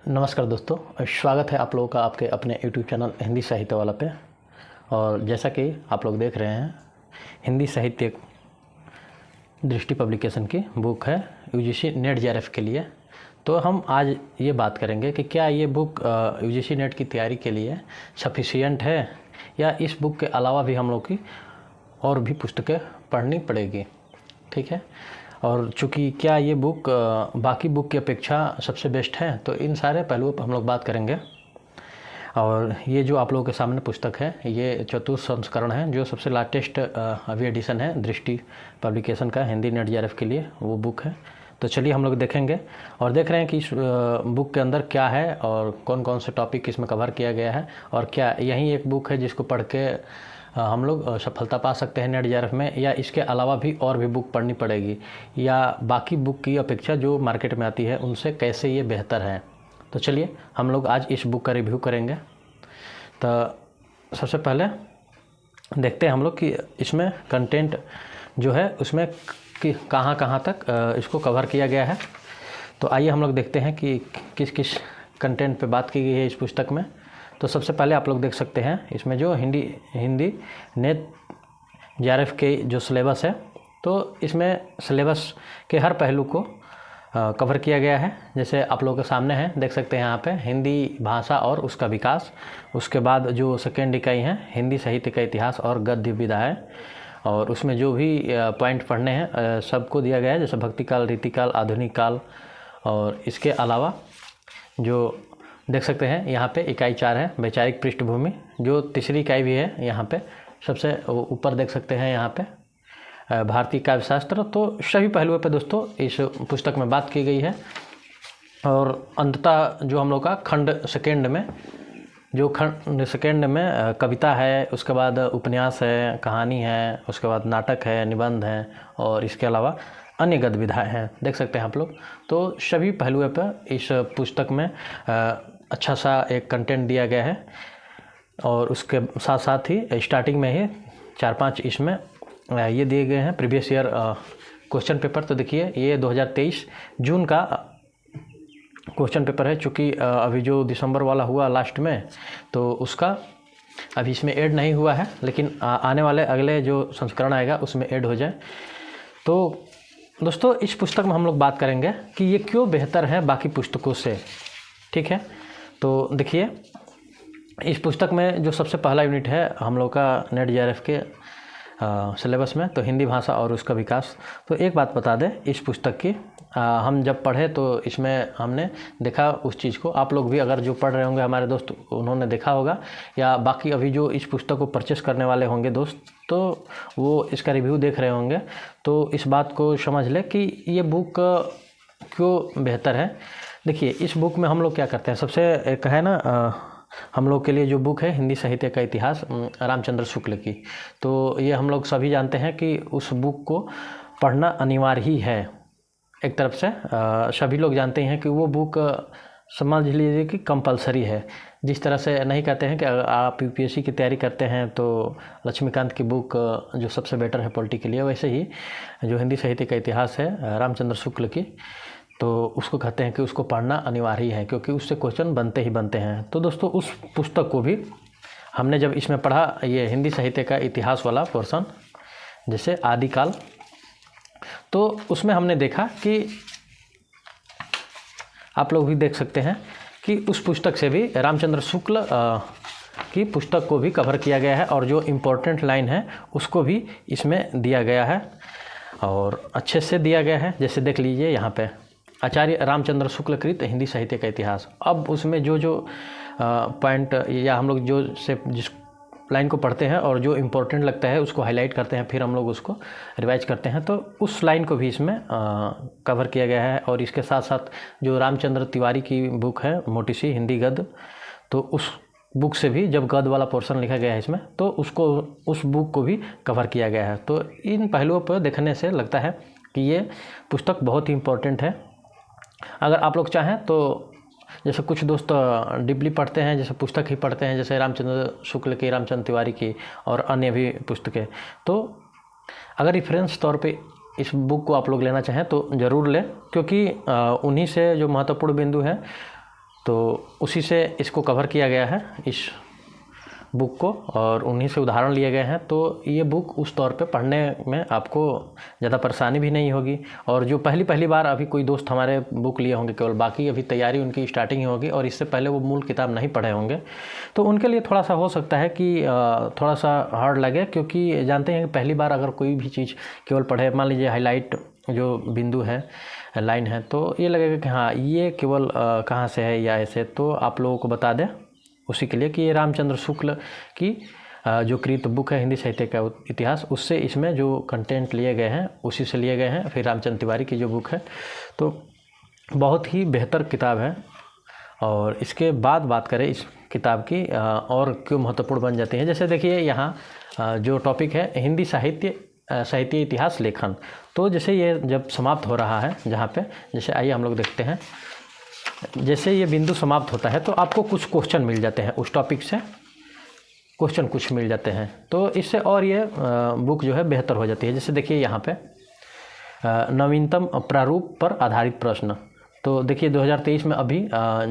नमस्कार दोस्तों, स्वागत है आप लोगों का आपके अपने यूट्यूब चैनल हिंदी साहित्य वाला पे। और जैसा कि आप लोग देख रहे हैं, हिंदी साहित्य दृष्टि पब्लिकेशन की बुक है यूजीसी नेट जेआरएफ के लिए। तो हम आज ये बात करेंगे कि क्या ये बुक यूजीसी नेट की तैयारी के लिए सफिशिएंट है या इस बुक के अलावा भी हम लोग की और भी पुस्तकें पढ़नी पड़ेगी। ठीक है, और चूँकि क्या ये बुक बाकी बुक की अपेक्षा सबसे बेस्ट है, तो इन सारे पहलुओं पर हम लोग बात करेंगे। और ये जो आप लोगों के सामने पुस्तक है, ये चतुर्थ संस्करण है, जो सबसे लाटेस्ट अभी एडिशन है दृष्टि पब्लिकेशन का हिंदी नेट जेआरएफ के लिए, वो बुक है। तो चलिए हम लोग देखेंगे और देख रहे हैं कि इस बुक के अंदर क्या है और कौन कौन से टॉपिक इसमें कवर किया गया है, और क्या यही एक बुक है जिसको पढ़ के हम लोग सफलता पा सकते हैं नेट जेआरएफ में, या इसके अलावा भी और भी बुक पढ़नी पड़ेगी, या बाकी बुक की अपेक्षा जो मार्केट में आती है उनसे कैसे ये बेहतर है। तो चलिए हम लोग आज इस बुक का रिव्यू करेंगे। तो सबसे पहले देखते हैं हम लोग कि इसमें कंटेंट जो है उसमें कि कहाँ कहाँ तक इसको कवर किया गया है। तो आइए हम लोग देखते हैं कि किस किस कंटेंट पे बात की गई है इस पुस्तक में। तो सबसे पहले आप लोग देख सकते हैं इसमें जो हिंदी नेट जेआरएफ के जो सिलेबस है, तो इसमें सिलेबस के हर पहलू को कवर किया गया है। जैसे आप लोगों के सामने है, देख सकते हैं यहाँ पे हिंदी भाषा और उसका विकास। उसके बाद जो सेकेंड इकाई है हिंदी साहित्य का इतिहास और गद्य विधाएं, और उसमें जो भी पॉइंट पढ़ने हैं सबको दिया गया है, जैसे भक्तिकाल, रीतिकाल, आधुनिक काल। और इसके अलावा जो देख सकते हैं यहाँ पे इकाई 4 है वैचारिक पृष्ठभूमि, जो तीसरी इकाई भी है यहाँ पे सबसे ऊपर देख सकते हैं यहाँ पे भारतीय काव्यशास्त्र। तो सभी पहलुओं पे दोस्तों इस पुस्तक में बात की गई है। और अंततः जो हम लोग का खंड सेकेंड में, जो खंड सेकेंड में कविता है, उसके बाद उपन्यास है, कहानी है, उसके बाद नाटक है, निबंध है, और इसके अलावा अन्य गद्य विधाएं हैं, देख सकते हैं आप लोग। तो सभी पहलुओं पर इस पुस्तक में अच्छा सा एक कंटेंट दिया गया है। और उसके साथ साथ ही स्टार्टिंग में ही 4-5 इसमें ये दिए गए हैं प्रीवियस ईयर क्वेश्चन पेपर। तो देखिए ये 2023 जून का क्वेश्चन पेपर है, चूँकि अभी जो दिसंबर वाला हुआ लास्ट में, तो उसका अभी इसमें ऐड नहीं हुआ है, लेकिन आने वाले अगले जो संस्करण आएगा उसमें ऐड हो जाए। तो दोस्तों इस पुस्तक में हम लोग बात करेंगे कि ये क्यों बेहतर है बाकी पुस्तकों से। ठीक है, तो देखिए इस पुस्तक में जो सबसे पहला यूनिट है हम लोग का नेट जेआरएफ के सिलेबस में, तो हिंदी भाषा और उसका विकास। तो एक बात बता दें, इस पुस्तक की हम जब पढ़े तो इसमें हमने देखा उस चीज़ को, आप लोग भी अगर जो पढ़ रहे होंगे हमारे दोस्त उन्होंने देखा होगा, या बाकी अभी जो इस पुस्तक को परचेस करने वाले होंगे दोस्त, तो वो इसका रिव्यू देख रहे होंगे। तो इस बात को समझ ले कि ये बुक क्यों बेहतर है। देखिए इस बुक में हम लोग क्या करते हैं, सबसे एक है ना हम लोग के लिए जो बुक है हिंदी साहित्य का इतिहास रामचंद्र शुक्ल की, तो ये हम लोग सभी जानते हैं कि उस बुक को पढ़ना अनिवार्य ही है। एक तरफ से सभी लोग जानते हैं कि वो बुक समझ लीजिए कि कंपलसरी है। जिस तरह से नहीं कहते हैं कि अगर आप यूपीएससी की तैयारी करते हैं तो लक्ष्मीकांत की बुक जो सबसे बेटर है पॉलिटी के लिए, वैसे ही जो हिंदी साहित्य का इतिहास है रामचंद्र शुक्ल की, तो उसको कहते हैं कि उसको पढ़ना अनिवार्य है, क्योंकि उससे क्वेश्चन बनते ही बनते हैं। तो दोस्तों उस पुस्तक को भी हमने जब इसमें पढ़ा, ये हिंदी साहित्य का इतिहास वाला पोर्शन, जैसे आदिकाल, तो उसमें हमने देखा कि आप लोग भी देख सकते हैं कि उस पुस्तक से भी रामचंद्र शुक्ल की पुस्तक को भी कवर किया गया है, और जो इम्पोर्टेंट लाइन है उसको भी इसमें दिया गया है और अच्छे से दिया गया है। जैसे देख लीजिए यहाँ पे आचार्य रामचंद्र शुक्ल कृत हिंदी साहित्य का इतिहास। अब उसमें जो जो पॉइंट या हम लोग जो से जिस लाइन को पढ़ते हैं और जो इम्पोर्टेंट लगता है उसको हाईलाइट करते हैं, फिर हम लोग उसको रिवाइज करते हैं, तो उस लाइन को भी इसमें कवर किया गया है। और इसके साथ साथ जो रामचंद्र तिवारी की बुक है मोटी सी हिंदी गद्य, तो उस बुक से भी जब गद्य वाला पोर्शन लिखा गया है इसमें, तो उसको उस बुक को भी कवर किया गया है। तो इन पहलुओं पर देखने से लगता है कि ये पुस्तक बहुत ही इम्पोर्टेंट है। अगर आप लोग चाहें तो जैसे कुछ दोस्त डीपली पढ़ते हैं, जैसे पुस्तक ही पढ़ते हैं, जैसे रामचंद्र शुक्ल की, रामचंद्र तिवारी की और अन्य भी पुस्तकें, तो अगर रेफरेंस तौर पे इस बुक को आप लोग लेना चाहें तो ज़रूर लें, क्योंकि उन्हीं से जो महत्वपूर्ण बिंदु है तो उसी से इसको कवर किया गया है इस बुक को, और उन्हीं से उदाहरण लिए गए हैं। तो ये बुक उस तौर पे पढ़ने में आपको ज़्यादा परेशानी भी नहीं होगी। और जो पहली बार अभी कोई दोस्त हमारे बुक लिए होंगे केवल, बाकी अभी तैयारी उनकी स्टार्टिंग ही होगी और इससे पहले वो मूल किताब नहीं पढ़े होंगे, तो उनके लिए थोड़ा सा हो सकता है कि थोड़ा सा हार्ड लगे, क्योंकि जानते हैं कि पहली बार अगर कोई भी चीज़ केवल पढ़े, मान लीजिए हाईलाइट जो बिंदु है, लाइन है, तो ये लगेगा कि हाँ ये केवल कहाँ से है या ऐसे। तो आप लोगों को बता दें उसी के लिए कि ये रामचंद्र शुक्ल की जो कृत बुक है हिंदी साहित्य का इतिहास, उससे इसमें जो कंटेंट लिए गए हैं उसी से लिए गए हैं। फिर रामचंद्र तिवारी की जो बुक है, तो बहुत ही बेहतर किताब है। और इसके बाद बात करें इस किताब की और क्यों महत्वपूर्ण बन जाती है, जैसे देखिए यहाँ जो टॉपिक है हिंदी साहित्य इतिहास लेखन, तो जैसे ये जब समाप्त हो रहा है जहाँ पे, जैसे आइए हम लोग देखते हैं, जैसे ये बिंदु समाप्त होता है तो आपको कुछ क्वेश्चन मिल जाते हैं, उस टॉपिक से क्वेश्चन कुछ मिल जाते हैं, तो इससे और ये बुक जो है बेहतर हो जाती है। जैसे देखिए यहाँ पे नवीनतम प्रारूप पर आधारित प्रश्न, तो देखिए 2023 में अभी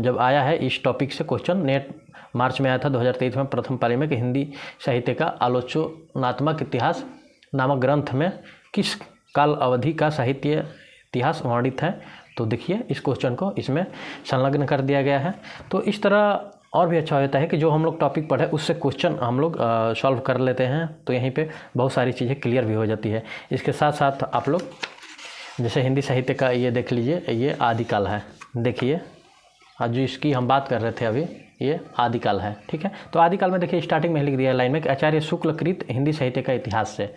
जब आया है इस टॉपिक से क्वेश्चन, नेट मार्च में आया था 2023 में प्रथम पाली में कि हिंदी साहित्य का आलोचनात्मक इतिहास नामक ग्रंथ में किस काल अवधि का साहित्य इतिहास वर्णित है। तो देखिए इस क्वेश्चन को इसमें संलग्न कर दिया गया है। तो इस तरह और भी अच्छा होता है कि जो हम लोग टॉपिक पढ़े उससे क्वेश्चन हम लोग सॉल्व कर लेते हैं, तो यहीं पे बहुत सारी चीज़ें क्लियर भी हो जाती है। इसके साथ साथ आप लोग जैसे हिंदी साहित्य का ये देख लीजिए, ये आदिकाल है, देखिए आज जो इसकी हम बात कर रहे थे अभी, ये आदिकाल है, ठीक है। तो आदिकाल में देखिए स्टार्टिंग में लिख दिया लाइन में कि आचार्य शुक्ल कृत हिंदी साहित्य का इतिहास से।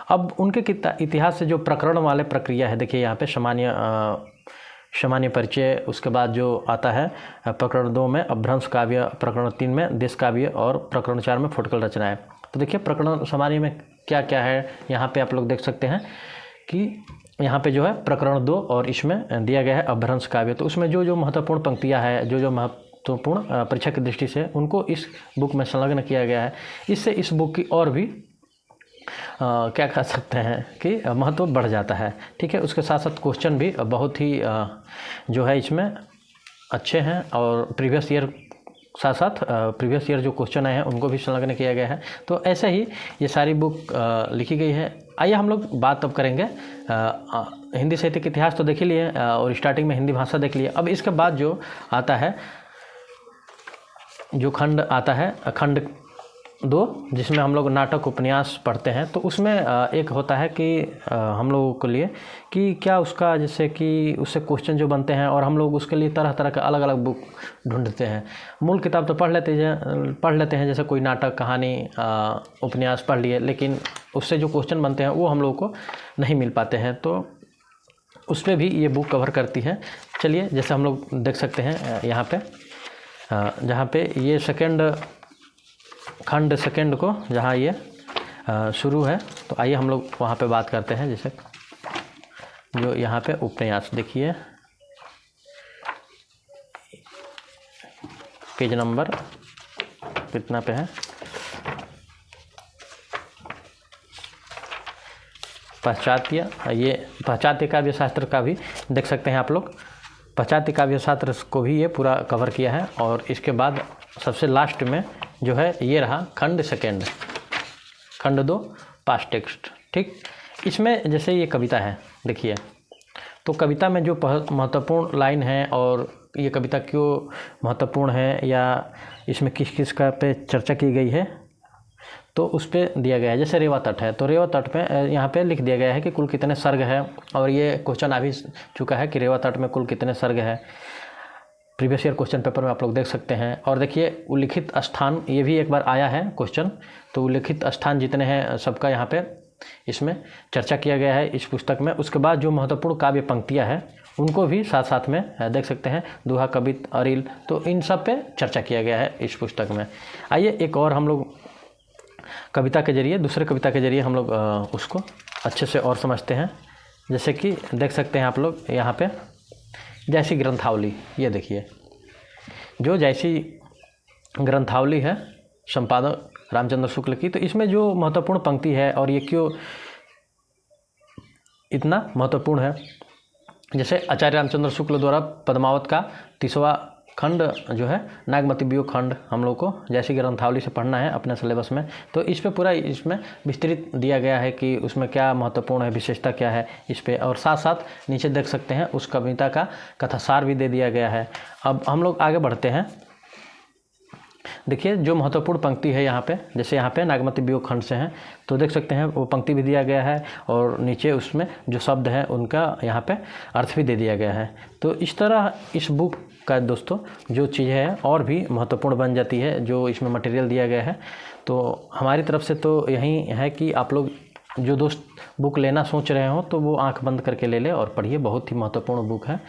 अब उनके इतिहास से जो प्रकरण वाले प्रक्रिया है, देखिए यहाँ पे सामान्य परिचय, उसके बाद जो आता है प्रकरण 2 में अपभ्रंश काव्य, प्रकरण 3 में देश काव्य और प्रकरण 4 में फुटकल रचनाएं। तो देखिए प्रकरण सामान्य में क्या क्या है यहाँ पे आप लोग देख सकते हैं कि यहाँ पे जो है प्रकरण 2 और इसमें दिया गया है अपभ्रंश काव्य। तो उसमें जो महत्वपूर्ण पंक्तियाँ हैं, जो महत्वपूर्ण परीक्षा की दृष्टि से उनको इस बुक में संलग्न किया गया है। इससे इस बुक की और भी क्या कह सकते हैं कि महत्व बढ़ जाता है, ठीक है। उसके साथ साथ क्वेश्चन भी बहुत ही जो है इसमें अच्छे हैं, और प्रीवियस ईयर जो क्वेश्चन आए हैं उनको भी संलग्न किया गया है। तो ऐसे ही ये सारी बुक लिखी गई है। आइए हम लोग बात अब करेंगे हिंदी साहित्य के इतिहास तो देख ही लिए और स्टार्टिंग में हिंदी भाषा देख लिए। अब इसके बाद जो आता है, जो खंड आता है, खंड 2, जिसमें हम लोग नाटक उपन्यास पढ़ते हैं, तो उसमें एक होता है कि हम लोगों के लिए कि क्या उसका, जैसे कि उससे क्वेश्चन जो बनते हैं, और हम लोग उसके लिए तरह तरह का अलग अलग बुक ढूंढते हैं। मूल किताब तो पढ़ लेते हैं, जैसे कोई नाटक, कहानी, उपन्यास पढ़ लिए, लेकिन उससे जो क्वेश्चन बनते हैं वो हम लोगों को नहीं मिल पाते हैं, तो उस पर भी ये बुक कवर करती है। चलिए जैसे हम लोग देख सकते हैं यहाँ पे, जहाँ पे ये खंड सेकंड को जहाँ ये शुरू है, तो आइए हम लोग वहाँ पे बात करते हैं। जैसे जो यहाँ पे उपन्यास देखिए, पेज नंबर कितना पे है, पाश्चात्य काव्य शास्त्र का भी देख सकते हैं आप लोग। पाश्चात्य काव्य शास्त्र को भी ये पूरा कवर किया है। और इसके बाद सबसे लास्ट में जो है ये रहा खंड सेकंड, खंड 2 पास्ट टेक्स्ट, ठीक। इसमें जैसे ये कविता है, देखिए, तो कविता में जो महत्वपूर्ण लाइन है, और ये कविता क्यों महत्वपूर्ण है या इसमें किस किस का पे चर्चा की गई है, तो उस पर दिया गया है। जैसे रेवा तट है, तो रेवा तट पे यहाँ पे लिख दिया गया है कि कुल कितने सर्ग है, और ये क्वेश्चन आ भी चुका है कि रेवा तट में कुल कितने सर्ग है। प्रीवियस ईयर क्वेश्चन पेपर में आप लोग देख सकते हैं। और देखिए उल्लिखित स्थान, ये भी एक बार आया है क्वेश्चन, तो उल्लिखित स्थान जितने हैं सबका यहाँ पे इसमें चर्चा किया गया है इस पुस्तक में। उसके बाद जो महत्वपूर्ण काव्य पंक्तियाँ हैं उनको भी साथ साथ में देख सकते हैं, दोहा, कवित, अरिल, तो इन सब पे चर्चा किया गया है इस पुस्तक में। आइए एक और हम लोग कविता के जरिए, दूसरे कविता के जरिए हम लोग उसको अच्छे से और समझते हैं। जैसे कि देख सकते हैं आप लोग यहाँ पे जैसी ग्रंथावली, ये देखिए जो जैसी ग्रंथावली है संपादक रामचंद्र शुक्ल की, तो इसमें जो महत्वपूर्ण पंक्ति है और ये क्यों इतना महत्वपूर्ण है, जैसे आचार्य रामचंद्र शुक्ल द्वारा पद्मावत का 30वां खंड जो है नागमती वियोग खंड हम लोग को जैसे ग्रंथावली से पढ़ना है अपने सिलेबस में। तो इस पे पूरा इसमें विस्तृत दिया गया है कि उसमें क्या महत्वपूर्ण है, विशेषता क्या है इस पे, और साथ साथ नीचे देख सकते हैं उस कविता का कथासार भी दे दिया गया है। अब हम लोग आगे बढ़ते हैं। देखिए जो महत्वपूर्ण पंक्ति है यहाँ पे, जैसे यहाँ पे नागमती वियोग खंड से हैं तो देख सकते हैं वो पंक्ति भी दिया गया है और नीचे उसमें जो शब्द है उनका यहाँ पे अर्थ भी दे दिया गया है। तो इस तरह इस बुक का दोस्तों जो चीज़ है और भी महत्वपूर्ण बन जाती है जो इसमें मटेरियल दिया गया है। तो हमारी तरफ से तो यही है कि आप लोग जो दोस्त बुक लेना सोच रहे हो तो वो आंख बंद करके ले ले और पढ़िए। बहुत ही महत्वपूर्ण बुक है।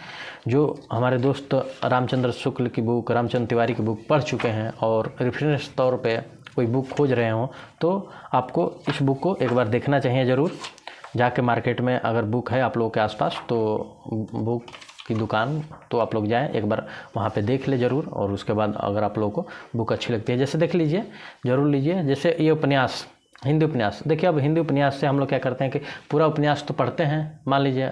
जो हमारे दोस्त रामचंद्र शुक्ल की बुक, रामचंद्र तिवारी की बुक पढ़ चुके हैं और रेफरेंस तौर पे कोई बुक खोज रहे हो तो आपको इस बुक को एक बार देखना चाहिए ज़रूर। जाके मार्केट में अगर बुक है आप लोगों के आसपास तो बुक की दुकान तो आप लोग जाएं, एक बार वहाँ पे देख ले ज़रूर। और उसके बाद अगर आप लोगों को बुक अच्छी लगती है जैसे देख लीजिए, ज़रूर लीजिए। जैसे ये उपन्यास, हिंदी उपन्यास, देखिए अब हिंदी उपन्यास से हम लोग क्या करते हैं कि पूरा उपन्यास तो पढ़ते हैं, मान लीजिए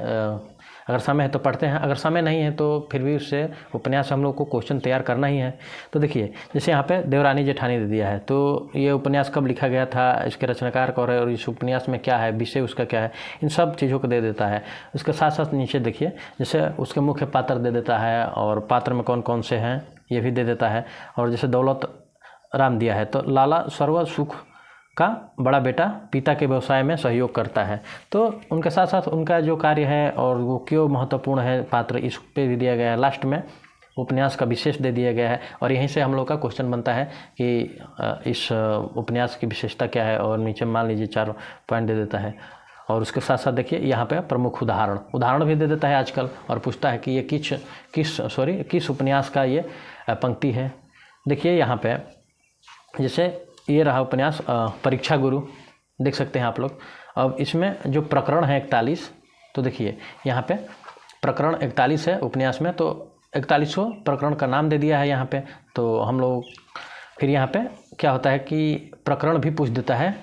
अगर समय है तो पढ़ते हैं, अगर समय नहीं है तो फिर भी उससे उपन्यास हम लोग को क्वेश्चन तैयार करना ही है। तो देखिए जैसे यहाँ पे देवरानी जेठानी दे दिया है, तो ये उपन्यास कब लिखा गया था, इसके रचनाकार कौन है और इस उपन्यास में क्या है, विषय उसका क्या है, इन सब चीज़ों को दे देता है। उसके साथ साथ नीचे देखिए जैसे उसके मुख्य पात्र दे देता है और पात्र में कौन कौन से हैं ये भी दे देता है। और जैसे दौलत राम दिया है तो लाला सर्व सुख का बड़ा बेटा पिता के व्यवसाय में सहयोग करता है। तो उनके साथ साथ उनका जो कार्य है और वो क्यों महत्वपूर्ण है पात्र, इस पे भी दिया गया है। लास्ट में उपन्यास का विशेष दे दिया गया है और यहीं से हम लोग का क्वेश्चन बनता है कि इस उपन्यास की विशेषता क्या है, और नीचे मान लीजिए 4 पॉइंट दे देता है। और उसके साथ साथ देखिए यहाँ पे प्रमुख उदाहरण भी दे देता है आजकल और पूछता है कि ये किस उपन्यास का ये पंक्ति है। देखिए यहाँ पे जैसे ये रहा उपन्यास परीक्षा गुरु, देख सकते हैं आप लोग। अब इसमें जो प्रकरण है 41, तो देखिए यहाँ पे प्रकरण 41 है उपन्यास में, तो 41वां प्रकरण का नाम दे दिया है यहाँ पे। तो हम लोग फिर यहाँ पे क्या होता है कि प्रकरण भी पूछ देता है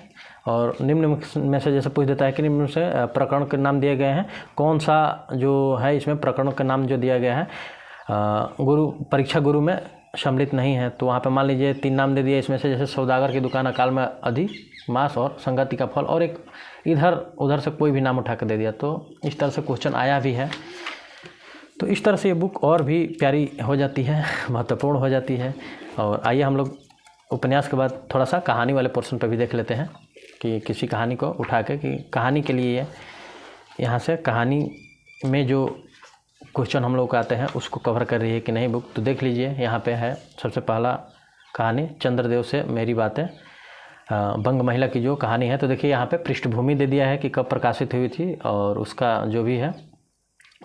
और निम्न में से जैसे पूछ देता है कि निम्न से प्रकरण के नाम दिए गए हैं, कौन सा जो है इसमें प्रकरण का नाम जो दिया गया है गुरु परीक्षा गुरु में सम्मिलित नहीं है। तो वहाँ पे मान लीजिए 3 नाम दे दिए इसमें से, जैसे सौदागर की दुकान, अकाल में अधि मास और संगति का फल, और एक इधर उधर से कोई भी नाम उठा कर दे दिया। तो इस तरह से क्वेश्चन आया भी है। तो इस तरह से ये बुक और भी प्यारी हो जाती है, महत्वपूर्ण हो जाती है। और आइए हम लोग उपन्यास के बाद थोड़ा सा कहानी वाले पोर्शन पर भी देख लेते हैं कि किसी कहानी को उठा के कि कहानी के लिए यहाँ से कहानी में जो क्वेश्चन हम लोग आते हैं उसको कवर कर रही है कि नहीं बुक। तो देख लीजिए यहाँ पे है सबसे पहला कहानी चंद्रदेव से मेरी बातें, बंग महिला की जो कहानी है। तो देखिए यहाँ पे पृष्ठभूमि दे दिया है कि कब प्रकाशित हुई थी और उसका जो भी है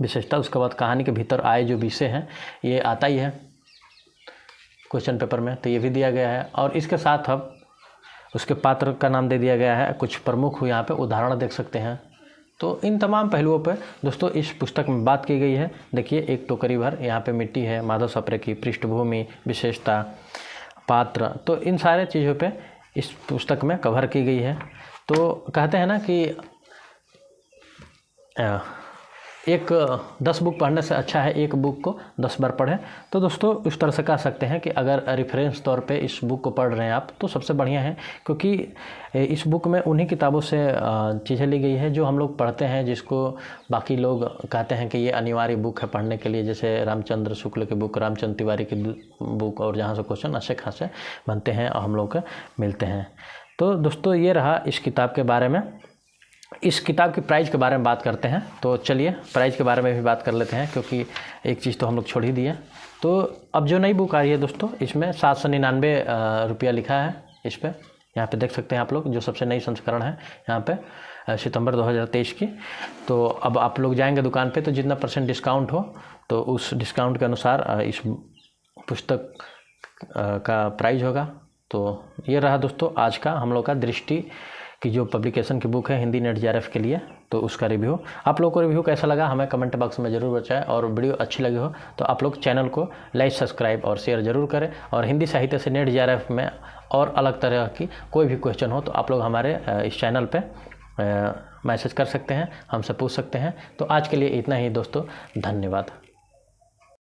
विशेषता। उसके बाद कहानी के भीतर आए जो विषय हैं ये आता ही है क्वेश्चन पेपर में, तो ये भी दिया गया है। और इसके साथ अब उसके पात्र का नाम दे दिया गया है, कुछ प्रमुख यहाँ पे उदाहरण देख सकते हैं। तो इन तमाम पहलुओं पर दोस्तों इस पुस्तक में बात की गई है। देखिए एक टोकरी भर यहाँ पे मिट्टी है, माधव सापरे की पृष्ठभूमि, विशेषता, पात्र, तो इन सारे चीज़ों पे इस पुस्तक में कवर की गई है। तो कहते हैं ना कि 10 बुक पढ़ने से अच्छा है एक बुक को 10 बार पढ़ें। तो दोस्तों इस तरह से कह सकते हैं कि अगर रेफरेंस तौर पे इस बुक को पढ़ रहे हैं आप तो सबसे बढ़िया है, क्योंकि इस बुक में उन्हीं किताबों से चीज़ें ली गई है जो हम लोग पढ़ते हैं, जिसको बाकी लोग कहते हैं कि ये अनिवार्य बुक है पढ़ने के लिए, जैसे रामचंद्र शुक्ल की बुक, रामचंद्र तिवारी की बुक, और जहाँ से क्वेश्चन अच्छे खासे बनते हैं और हम लोग को मिलते हैं। तो दोस्तों ये रहा इस किताब के बारे में। इस किताब की प्राइस के बारे में बात करते हैं। तो चलिए प्राइस के बारे में भी बात कर लेते हैं, क्योंकि एक चीज़ तो हम लोग छोड़ ही दिए। तो अब जो नई बुक आई है दोस्तों इसमें 799 रुपया लिखा है इस पर, यहाँ पे देख सकते हैं आप लोग, जो सबसे नई संस्करण है यहाँ पे सितंबर 2023 की। तो अब आप लोग जाएंगे दुकान पे तो जितना % डिस्काउंट हो तो उस डिस्काउंट के अनुसार इस पुस्तक का प्राइस होगा। तो ये रहा दोस्तों आज का हम लोग का दृष्टि की जो पब्लिकेशन की बुक है हिंदी नेट JRF के लिए, तो उसका रिव्यू। आप लोगों को रिव्यू कैसा लगा हमें कमेंट बॉक्स में ज़रूर बताएं, और वीडियो अच्छी लगी हो तो आप लोग चैनल को लाइक, सब्सक्राइब और शेयर ज़रूर करें। और हिंदी साहित्य से नेट JRF में और अलग तरह की कोई भी क्वेश्चन हो तो आप लोग हमारे इस चैनल पे मैसेज कर सकते हैं, हमसे पूछ सकते हैं। तो आज के लिए इतना ही दोस्तों, धन्यवाद।